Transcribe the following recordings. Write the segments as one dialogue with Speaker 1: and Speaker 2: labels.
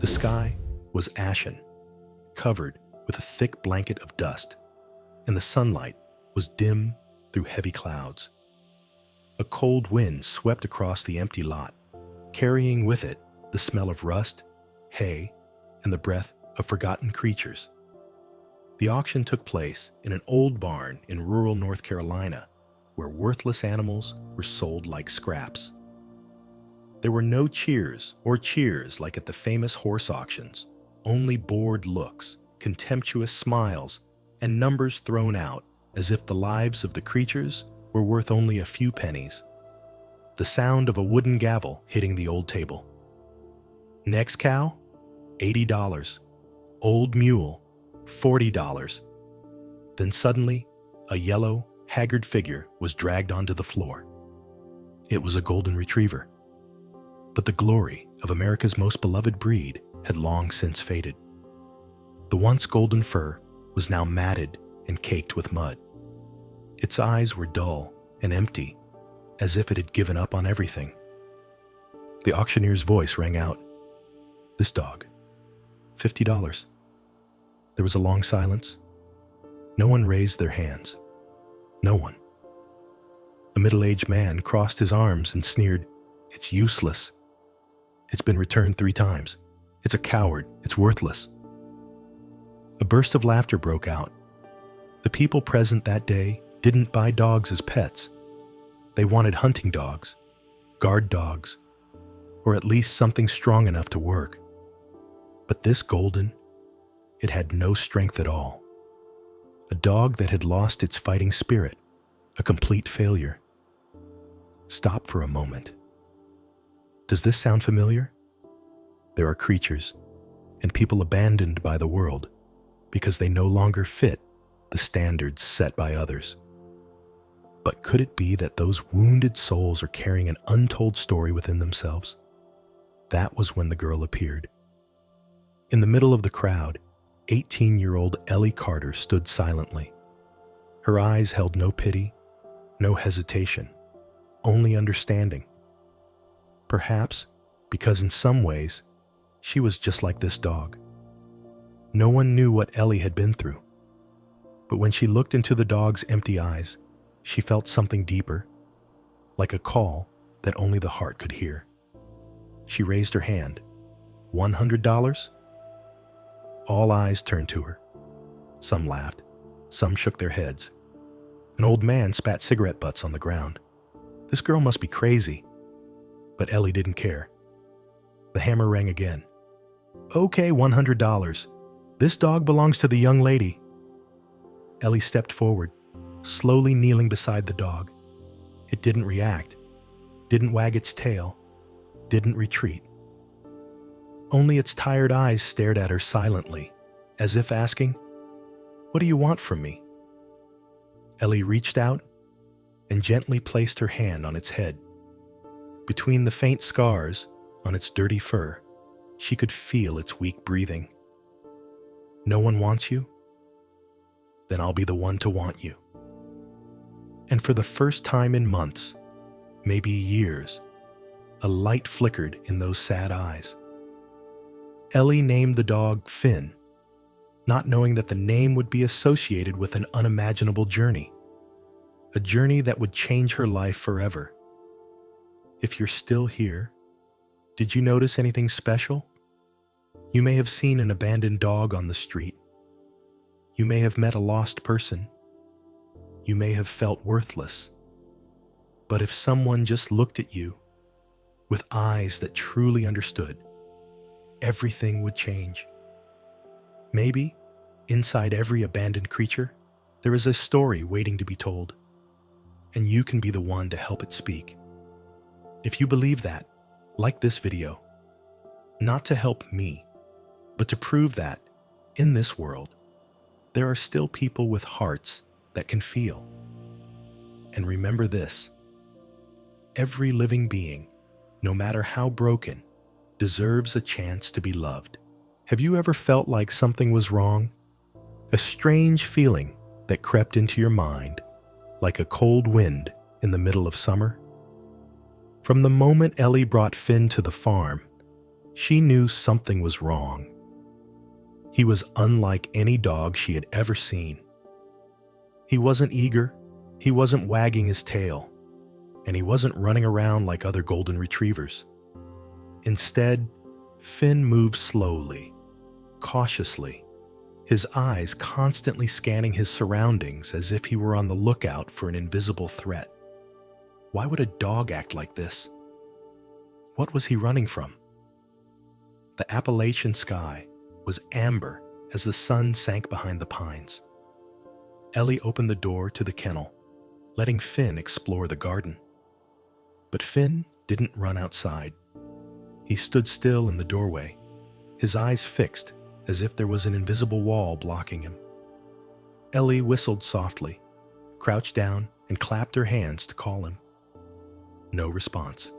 Speaker 1: The sky was ashen, covered with a thick blanket of dust, and the sunlight was dim through heavy clouds. A cold wind swept across the empty lot, carrying with it the smell of rust, hay, and the breath of forgotten creatures. The auction took place in an old barn in rural North Carolina, where worthless animals were sold like scraps. There were no cheers or cheers like at the famous horse auctions, only bored looks, contemptuous smiles, and numbers thrown out as if the lives of the creatures were worth only a few pennies. The sound of a wooden gavel hitting the old table. Next cow, $80. Old mule, $40. Then suddenly, a yellow, haggard figure was dragged onto the floor. It was a golden retriever. But the glory of America's most beloved breed had long since faded. The once golden fur was now matted and caked with mud. Its eyes were dull and empty, as if it had given up on everything. The auctioneer's voice rang out, "This dog, $50. There was a long silence. No one raised their hands. No one. A middle-aged man crossed his arms and sneered, "It's useless. It's been returned 3 times. It's a coward. It's worthless." A burst of laughter broke out. The people present that day didn't buy dogs as pets. They wanted hunting dogs, guard dogs, or at least something strong enough to work. But this golden, it had no strength at all. A dog that had lost its fighting spirit, a complete failure. Stop for a moment. Does this sound familiar? There are creatures and people abandoned by the world because they no longer fit the standards set by others. But could it be that those wounded souls are carrying an untold story within themselves? That was when the girl appeared. In the middle of the crowd, 18-year-old Ellie Carter stood silently. Her eyes held no pity, no hesitation, only understanding. Perhaps because in some ways, she was just like this dog. No one knew what Ellie had been through. But when she looked into the dog's empty eyes, she felt something deeper, like a call that only the heart could hear. She raised her hand. $100? All eyes turned to her. Some laughed, some shook their heads. An old man spat cigarette butts on the ground. This girl must be crazy. But Ellie didn't care. The hammer rang again. "Okay, $100. This dog belongs to the young lady." Ellie stepped forward, slowly kneeling beside the dog. It didn't react, didn't wag its tail, didn't retreat. Only its tired eyes stared at her silently, as if asking, "What do you want from me?" Ellie reached out and gently placed her hand on its head. Between the faint scars on its dirty fur, she could feel its weak breathing. "No one wants you? Then I'll be the one to want you." And for the first time in months, maybe years, a light flickered in those sad eyes. Ellie named the dog Finn, not knowing that the name would be associated with an unimaginable journey, a journey that would change her life forever. If you're still here, did you notice anything special? You may have seen an abandoned dog on the street. You may have met a lost person. You may have felt worthless. But if someone just looked at you with eyes that truly understood, everything would change. Maybe, inside every abandoned creature, there is a story waiting to be told, and you can be the one to help it speak. If you believe that, like this video, not to help me, but to prove that, in this world, there are still people with hearts that can feel. And remember this: every living being, no matter how broken, deserves a chance to be loved. Have you ever felt like something was wrong? A strange feeling that crept into your mind, like a cold wind in the middle of summer? From the moment Ellie brought Finn to the farm, She knew something was wrong. He was unlike any dog she had ever seen. He wasn't eager, he wasn't wagging his tail, and he wasn't running around like other golden retrievers. Instead, Finn moved slowly, cautiously, his eyes constantly scanning his surroundings as if he were on the lookout for an invisible threat. Why would a dog act like this? What was he running from? The Appalachian sky was amber as the sun sank behind the pines. Ellie opened the door to the kennel, letting Finn explore the garden. But Finn didn't run outside. He stood still in the doorway, his eyes fixed as if there was an invisible wall blocking him. Ellie whistled softly, crouched down, and clapped her hands to call him. No response.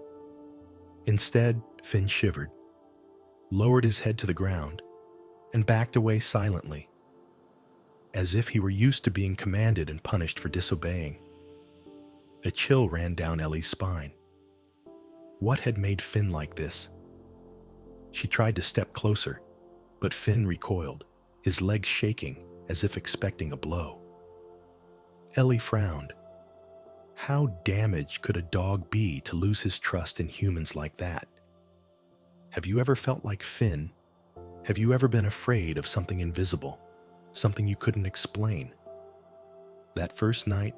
Speaker 1: Instead, Finn shivered, lowered his head to the ground, and backed away silently, as if he were used to being commanded and punished for disobeying. A chill ran down Ellie's spine. What had made Finn like this? She tried to step closer, but Finn recoiled, his legs shaking as if expecting a blow. Ellie frowned. How damaged could a dog be to lose his trust in humans like that? Have you ever felt like Finn? Have you ever been afraid of something invisible, something you couldn't explain? That first night,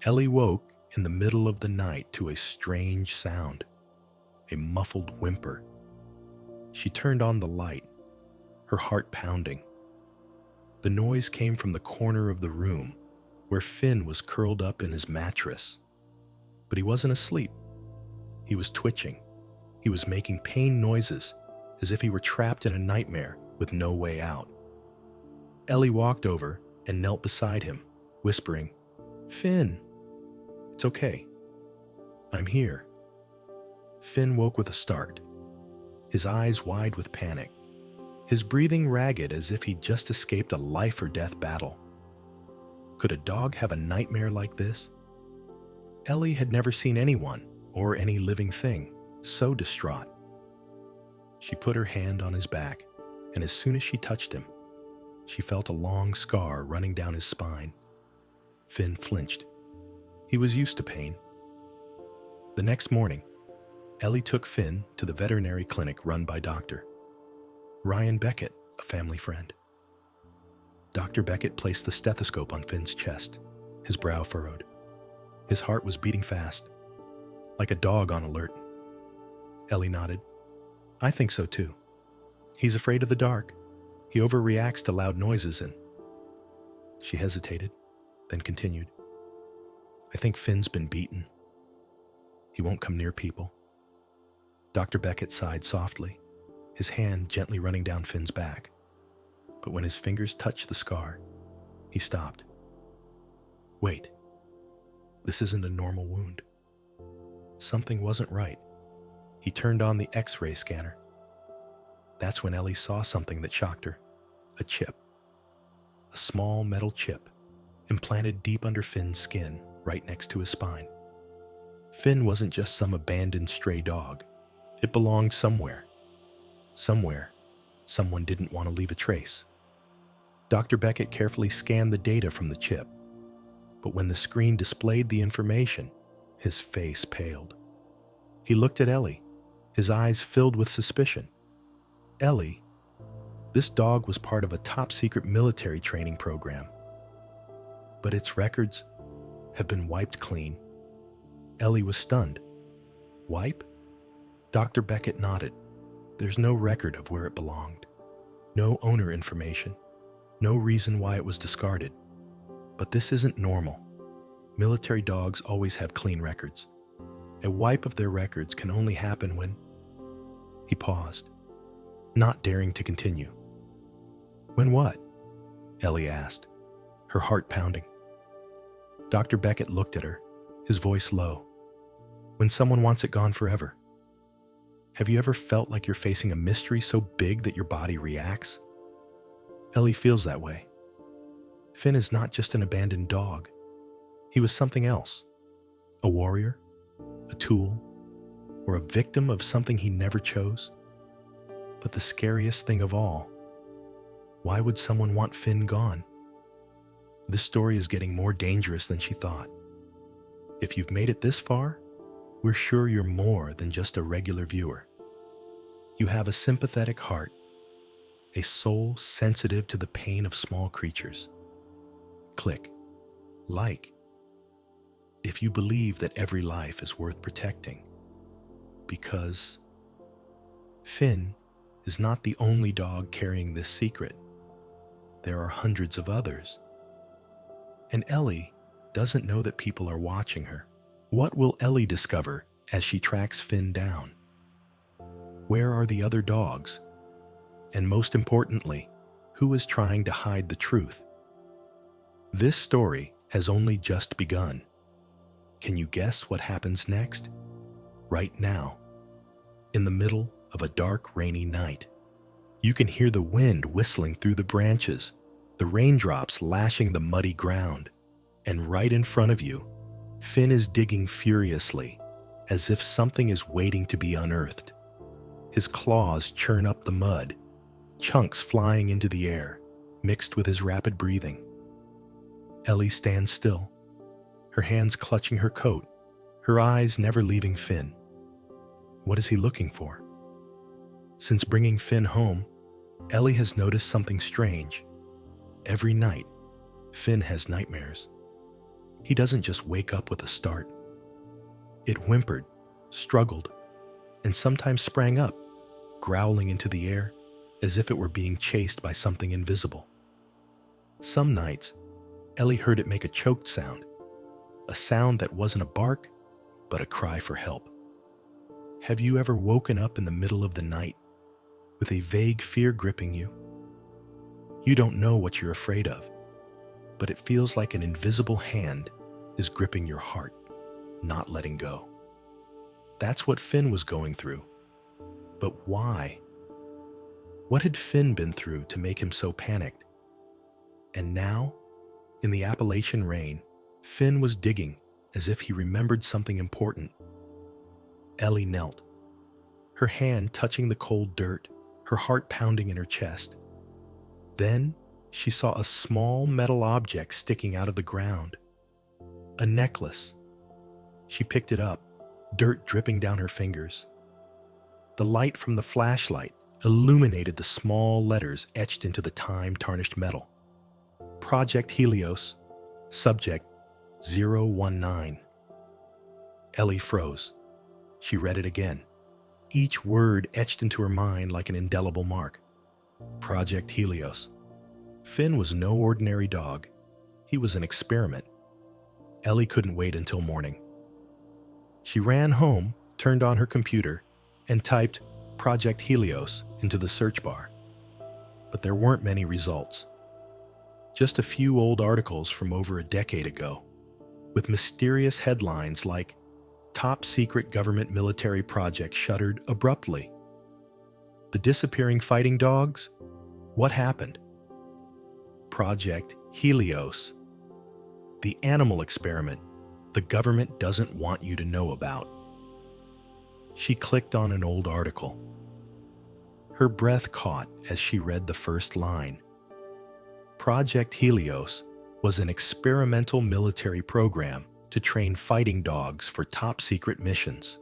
Speaker 1: Ellie woke in the middle of the night to a strange sound, a muffled whimper. She turned on the light, her heart pounding. The noise came from the corner of the room where Finn was curled up in his mattress. But he wasn't asleep. He was twitching. He was making pain noises as if he were trapped in a nightmare with no way out. Ellie walked over and knelt beside him, whispering, "Finn, it's okay. I'm here." Finn woke with a start, his eyes wide with panic, his breathing ragged as if he'd just escaped a life-or-death battle. Could a dog have a nightmare like this? Ellie had never seen anyone, or any living thing, so distraught. She put her hand on his back, and as soon as she touched him, she felt a long scar running down his spine. Finn flinched. He was used to pain. The next morning, Ellie took Finn to the veterinary clinic run by Dr. Ryan Beckett, a family friend. Dr. Beckett placed the stethoscope on Finn's chest, his brow furrowed. His heart was beating fast, like a dog on alert. Ellie nodded. "I think so too. He's afraid of the dark. He overreacts to loud noises and..." She hesitated, then continued. "I think Finn's been beaten. He won't come near people." Dr. Beckett sighed softly, his hand gently running down Finn's back. But when his fingers touched the scar, he stopped. "Wait. This isn't a normal wound." Something wasn't right. He turned on the X-ray scanner. That's when Ellie saw something that shocked her. A chip. A small metal chip, implanted deep under Finn's skin, right next to his spine. Finn wasn't just some abandoned stray dog. It belonged somewhere. Somewhere, someone didn't want to leave a trace. Dr. Beckett carefully scanned the data from the chip, but when the screen displayed the information, his face paled. He looked at Ellie, his eyes filled with suspicion. "Ellie, this dog was part of a top-secret military training program, but its records have been wiped clean." Ellie was stunned. "Wipe?" Dr. Beckett nodded. "There's no record of where it belonged. No owner information. No reason why it was discarded. But this isn't normal. Military dogs always have clean records. A wipe of their records can only happen when..." He paused, not daring to continue. "When what?" Ellie asked, her heart pounding. Dr. Beckett looked at her, his voice low. "When someone wants it gone forever. Have you ever felt like you're facing a mystery so big that your body reacts? Ellie feels that way. Finn is not just an abandoned dog. He was something else. A warrior, a tool, or a victim of something he never chose. But the scariest thing of all, why would someone want Finn gone? This story is getting more dangerous than she thought. If you've made it this far, we're sure you're more than just a regular viewer. You have a sympathetic heart, a soul sensitive to the pain of small creatures. Click like if you believe that every life is worth protecting, because Finn is not the only dog carrying this secret. There are hundreds of others. And Ellie doesn't know that people are watching her. What will Ellie discover as she tracks Finn down? Where are the other dogs? And most importantly, who is trying to hide the truth? This story has only just begun. Can you guess what happens next? Right now, in the middle of a dark, rainy night, you can hear the wind whistling through the branches, the raindrops lashing the muddy ground, and right in front of you, Finn is digging furiously, as if something is waiting to be unearthed. His claws churn up the mud, chunks flying into the air, mixed with his rapid breathing. Ellie stands still, her hands clutching her coat, her eyes never leaving Finn. What is he looking for? Since bringing Finn home, Ellie has noticed something strange. Every night, Finn has nightmares. He doesn't just wake up with a start. It whimpered, struggled, and sometimes sprang up, growling into the air as if it were being chased by something invisible. Some nights, Ellie heard it make a choked sound, a sound that wasn't a bark, but a cry for help. Have you ever woken up in the middle of the night with a vague fear gripping you? You don't know what you're afraid of, but it feels like an invisible hand is gripping your heart, not letting go. That's what Finn was going through. But why? What had Finn been through to make him so panicked? And now, in the Appalachian rain, Finn was digging as if he remembered something important. Ellie knelt, her hand touching the cold dirt, her heart pounding in her chest. Then she saw a small metal object sticking out of the ground. A necklace. She picked it up, dirt dripping down her fingers. The light from the flashlight illuminated the small letters etched into the time-tarnished metal. Project Helios, subject 019. Ellie froze. She read it again, each word etched into her mind like an indelible mark. Project Helios. Finn was no ordinary dog. He was an experiment. Ellie couldn't wait until morning. She ran home, turned on her computer, and typed Project Helios into the search bar. But there weren't many results. Just a few old articles from over a decade ago, with mysterious headlines like Top Secret Government Military Project Shuttered Abruptly. The Disappearing Fighting Dogs? What happened? Project Helios. The animal experiment the government doesn't want you to know about. She clicked on an old article. Her breath caught as she read the first line. Project Helios was an experimental military program to train fighting dogs for top-secret missions.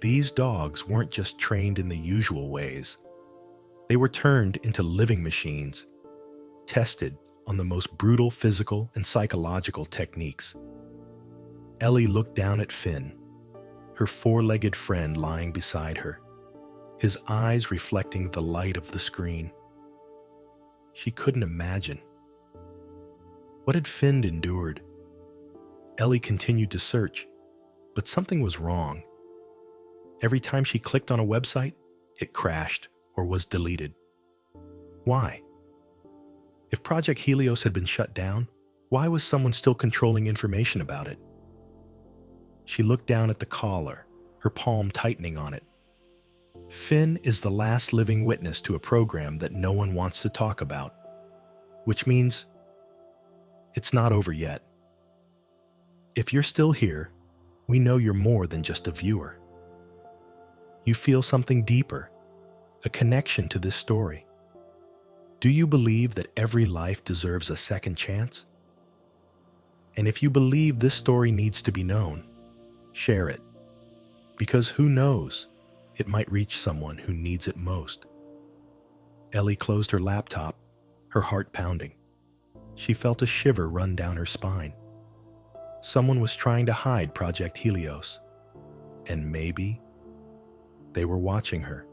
Speaker 1: These dogs weren't just trained in the usual ways. They were turned into living machines, tested on the most brutal physical and psychological techniques. Ellie looked down at Finn, her four-legged friend lying beside her, his eyes reflecting the light of the screen. She couldn't imagine. What had Finn endured? Ellie continued to search, but something was wrong. Every time she clicked on a website, it crashed or was deleted. Why? If Project Helios had been shut down, why was someone still controlling information about it? She looked down at the collar, her palm tightening on it. Finn is the last living witness to a program that no one wants to talk about, which means it's not over yet. If you're still here, we know you're more than just a viewer. You feel something deeper, a connection to this story? Do you believe that every life deserves a second chance? And if you believe this story needs to be known, share it. Because who knows, it might reach someone who needs it most. Ellie closed her laptop, her heart pounding. She felt a shiver run down her spine. Someone was trying to hide Project Helios. And maybe they were watching her.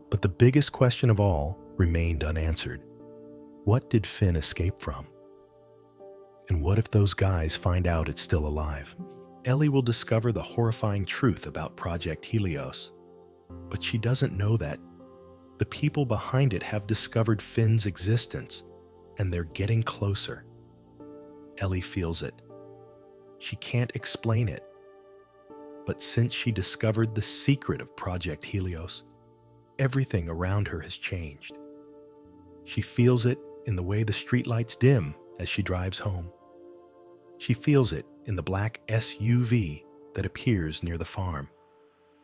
Speaker 1: But the biggest question of all remained unanswered. What did Finn escape from? And what if those guys find out it's still alive? Ellie will discover the horrifying truth about Project Helios. But she doesn't know that the people behind it have discovered Finn's existence, and they're getting closer. Ellie feels it. She can't explain it. But since she discovered the secret of Project Helios, everything around her has changed. She feels it in the way the streetlights dim as she drives home. She feels it in the black SUV that appears near the farm,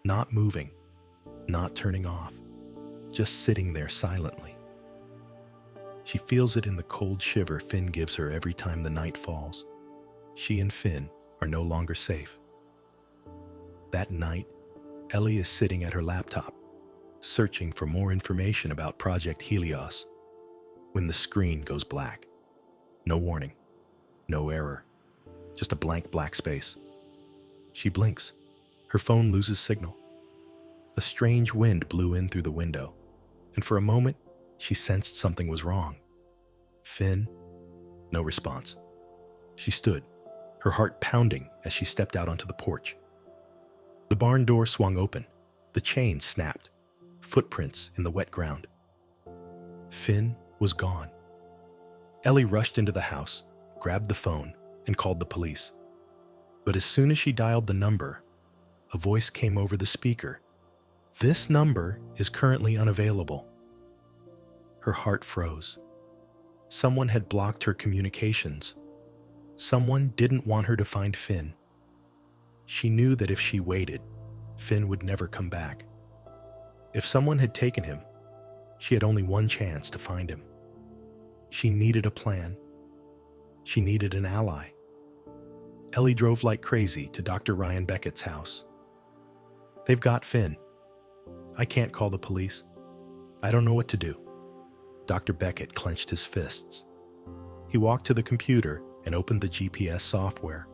Speaker 1: not moving, not turning off, just sitting there silently. She feels it in the cold shiver Finn gives her every time the night falls. She and Finn are no longer safe. That night, Ellie is sitting at her laptop, searching for more information about Project Helios, when the screen goes black. No warning, no error, just a blank black space. She blinks. Her phone loses signal. A strange wind blew in through the window, and for a moment, she sensed something was wrong. Finn, no response. She stood, her heart pounding as she stepped out onto the porch. The barn door swung open. The chain snapped. Footprints in the wet ground. Finn was gone. Ellie rushed into the house, grabbed the phone, and called the police. But as soon as she dialed the number, a voice came over the speaker. "This number is currently unavailable." Her heart froze. Someone had blocked her communications. Someone didn't want her to find Finn. She knew that if she waited, Finn would never come back. If someone had taken him, she had only one chance to find him. She needed a plan. She needed an ally. Ellie drove like crazy to Dr. Ryan Beckett's house. "They've got Finn. I can't call the police. I don't know what to do." Dr. Beckett clenched his fists. He walked to the computer and opened the GPS software.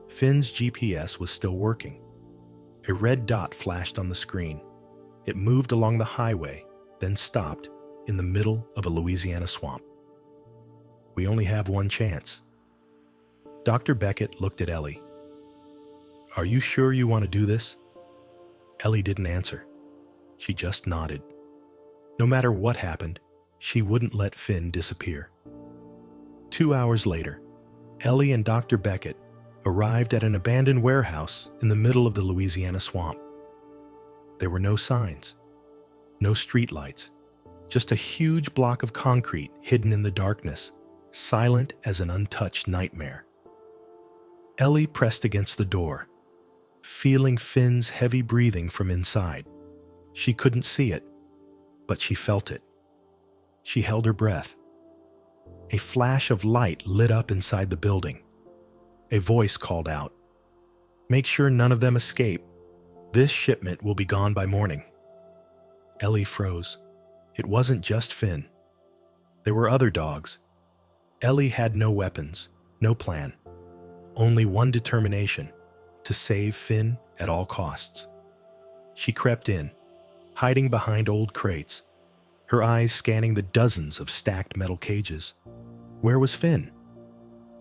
Speaker 1: Finn's GPS was still working. A red dot flashed on the screen. It moved along the highway, then stopped in the middle of a Louisiana swamp. "We only have one chance." Dr. Beckett looked at Ellie. "Are you sure you want to do this?" Ellie didn't answer. She just nodded. No matter what happened, she wouldn't let Finn disappear. 2 hours later, Ellie and Dr. Beckett arrived at an abandoned warehouse in the middle of the Louisiana swamp. There were no signs, no streetlights, just a huge block of concrete hidden in the darkness, silent as an untouched nightmare. Ellie pressed against the door, feeling Finn's heavy breathing from inside. She couldn't see it, but she felt it. She held her breath. A flash of light lit up inside the building. A voice called out, "Make sure none of them escape. This shipment will be gone by morning." Ellie froze. It wasn't just Finn. There were other dogs. Ellie had no weapons, no plan. Only one determination: to save Finn at all costs. She crept in, hiding behind old crates, her eyes scanning the dozens of stacked metal cages. Where was Finn?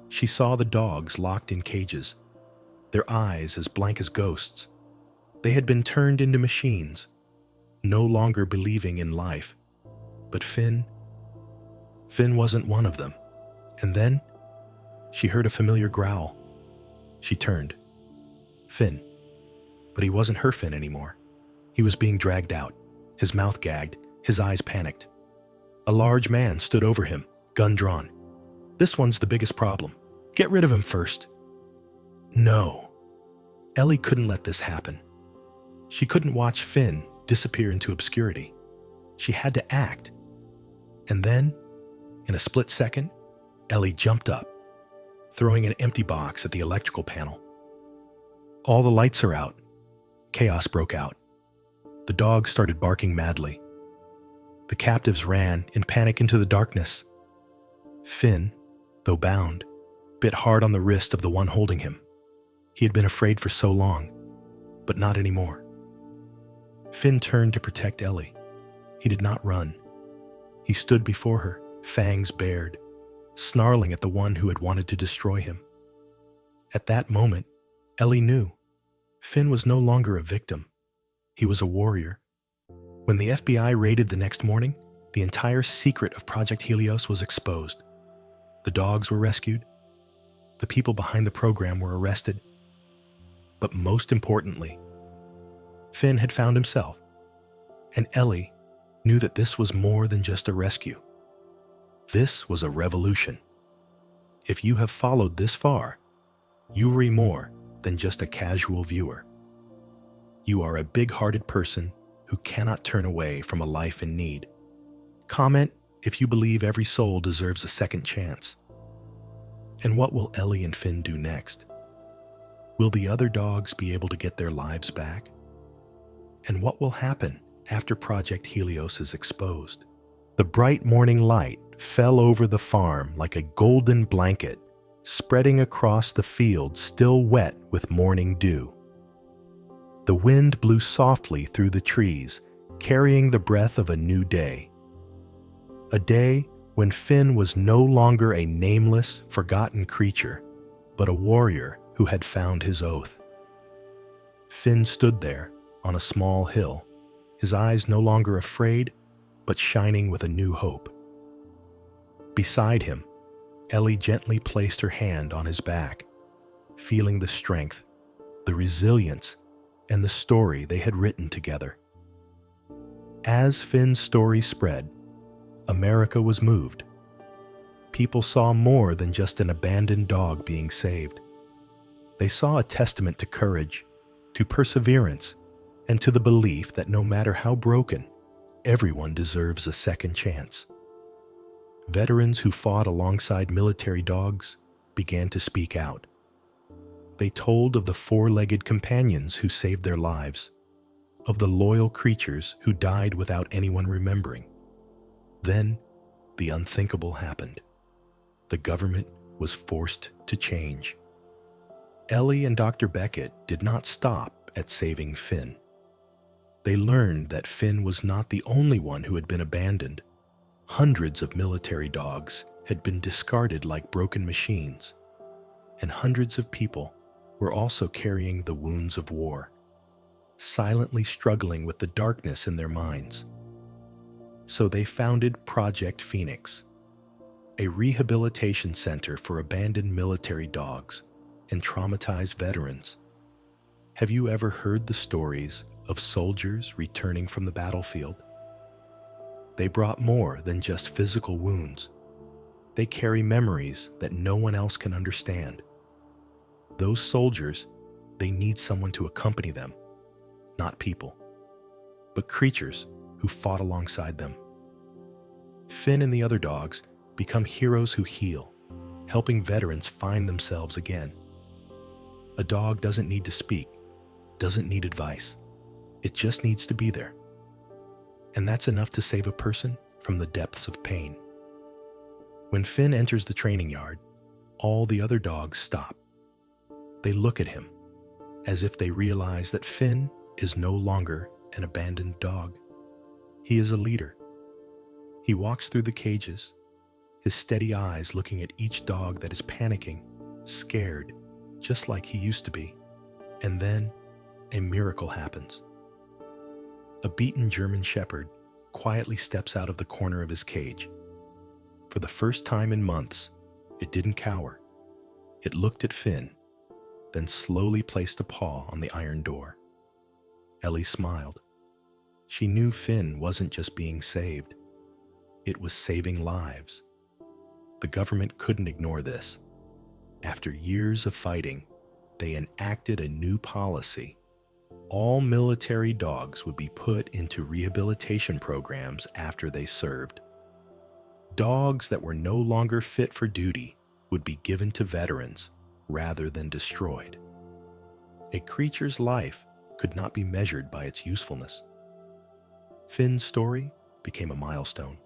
Speaker 1: She saw the dogs locked in cages, their eyes as blank as ghosts. They had been turned into machines, no longer believing in life. But Finn wasn't one of them. And then she heard a familiar growl. She turned. Finn. But he wasn't her Finn anymore. He was being dragged out, his mouth gagged, his eyes panicked. A large man stood over him, gun drawn. "This one's the biggest problem. Get rid of him first." No. Ellie couldn't let this happen. She couldn't watch Finn disappear into obscurity. She had to act. And then, in a split second, Ellie jumped up, throwing an empty box at the electrical panel. All the lights are out. Chaos broke out. The dogs started barking madly. The captives ran in panic into the darkness. Finn, though bound, bit hard on the wrist of the one holding him. He had been afraid for so long, but not anymore. Finn turned to protect Ellie. He did not run. He stood before her, fangs bared, snarling at the one who had wanted to destroy him. At that moment, Ellie knew Finn was no longer a victim. He was a warrior. When the FBI raided the next morning, the entire secret of Project Helios was exposed. The dogs were rescued. The people behind the program were arrested. But most importantly, Finn had found himself, and Ellie knew that this was more than just a rescue. This was a revolution. If you have followed this far, you are more than just a casual viewer. You are a big-hearted person who cannot turn away from a life in need. Comment if you believe every soul deserves a second chance. And what will Ellie and Finn do next? Will the other dogs be able to get their lives back? And what will happen after Project Helios is exposed? The bright morning light fell over the farm like a golden blanket, spreading across the field still wet with morning dew. The wind blew softly through the trees, carrying the breath of a new day. A day when Finn was no longer a nameless, forgotten creature, but a warrior who had found his oath. Finn stood there on a small hill, his eyes no longer afraid, but shining with a new hope. Beside him, Ellie gently placed her hand on his back, feeling the strength, the resilience, and the story they had written together. As Finn's story spread, America was moved. People saw more than just an abandoned dog being saved. They saw a testament to courage, to perseverance, and to the belief that no matter how broken, everyone deserves a second chance. Veterans who fought alongside military dogs began to speak out. They told of the four-legged companions who saved their lives, of the loyal creatures who died without anyone remembering. Then, the unthinkable happened. The government was forced to change. Ellie and Dr. Beckett did not stop at saving Finn. They learned that Finn was not the only one who had been abandoned. Hundreds of military dogs had been discarded like broken machines, and hundreds of people were also carrying the wounds of war, silently struggling with the darkness in their minds. So they founded Project Phoenix, a rehabilitation center for abandoned military dogs and traumatized veterans. Have you ever heard the stories of soldiers returning from the battlefield? They brought more than just physical wounds. They carry memories that no one else can understand. Those soldiers, they need someone to accompany them, not people, but creatures who fought alongside them. Finn and the other dogs become heroes who heal, helping veterans find themselves again. A dog doesn't need to speak, doesn't need advice. It just needs to be there. And that's enough to save a person from the depths of pain. When Finn enters the training yard, all the other dogs stop. They look at him, as if they realize that Finn is no longer an abandoned dog. He is a leader. He walks through the cages, his steady eyes looking at each dog that is panicking, scared, just like he used to be. And then, a miracle happens. A beaten German shepherd quietly steps out of the corner of his cage. For the first time in months, it didn't cower. It looked at Finn, then slowly placed a paw on the iron door. Ellie smiled. She knew Finn wasn't just being saved. It was saving lives. The government couldn't ignore this. After years of fighting, they enacted a new policy. All military dogs would be put into rehabilitation programs after they served. Dogs that were no longer fit for duty would be given to veterans rather than destroyed. A creature's life could not be measured by its usefulness. Finn's story became a milestone,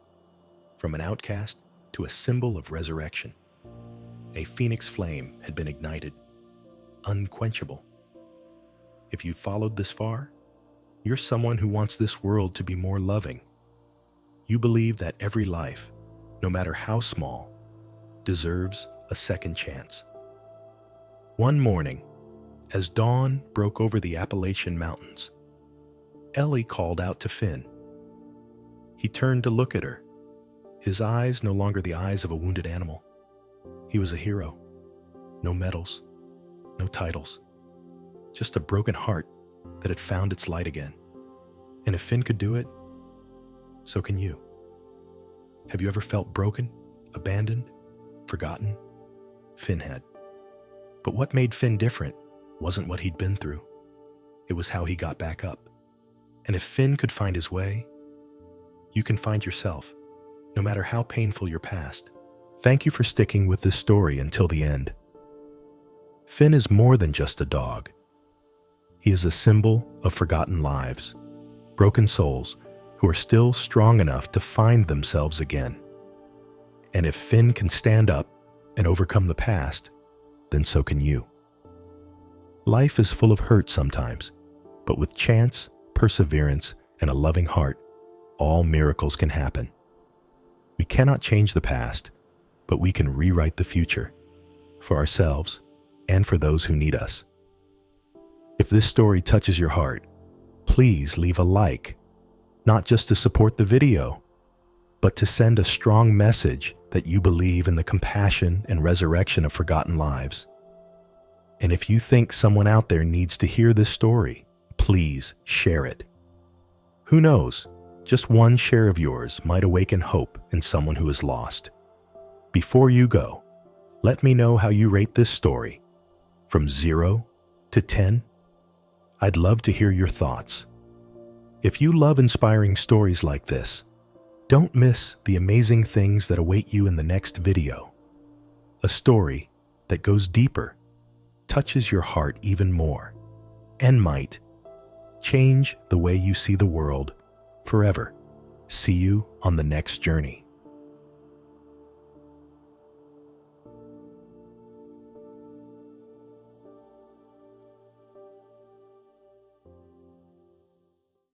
Speaker 1: from an outcast to a symbol of resurrection. A phoenix flame had been ignited, unquenchable. If you followed this far, you're someone who wants this world to be more loving. You believe that every life, no matter how small, deserves a second chance. One morning, as dawn broke over the Appalachian Mountains, Ellie called out to Finn. He turned to look at her, his eyes no longer the eyes of a wounded animal. He was a hero. No medals, no titles, just a broken heart that had found its light again. And if Finn could do it, so can you. Have you ever felt broken, abandoned, forgotten? Finn had. But what made Finn different wasn't what he'd been through. It was how he got back up. And if Finn could find his way, you can find yourself, no matter how painful your past. Thank you for sticking with this story until the end. Finn is more than just a dog. He is a symbol of forgotten lives, broken souls who are still strong enough to find themselves again. And if Finn can stand up and overcome the past, then so can you. Life is full of hurt sometimes, but with chance, perseverance, and a loving heart, all miracles can happen. We cannot change the past, but we can rewrite the future for ourselves and for those who need us. If this story touches your heart, please leave a like, not just to support the video, but to send a strong message that you believe in the compassion and resurrection of forgotten lives. And if you think someone out there needs to hear this story, please share it. Who knows, just one share of yours might awaken hope in someone who is lost. Before you go, let me know how you rate this story, from 0 to 10. I'd love to hear your thoughts. If you love inspiring stories like this, don't miss the amazing things that await you in the next video. A story that goes deeper, touches your heart even more, and might change the way you see the world forever. See you on the next journey.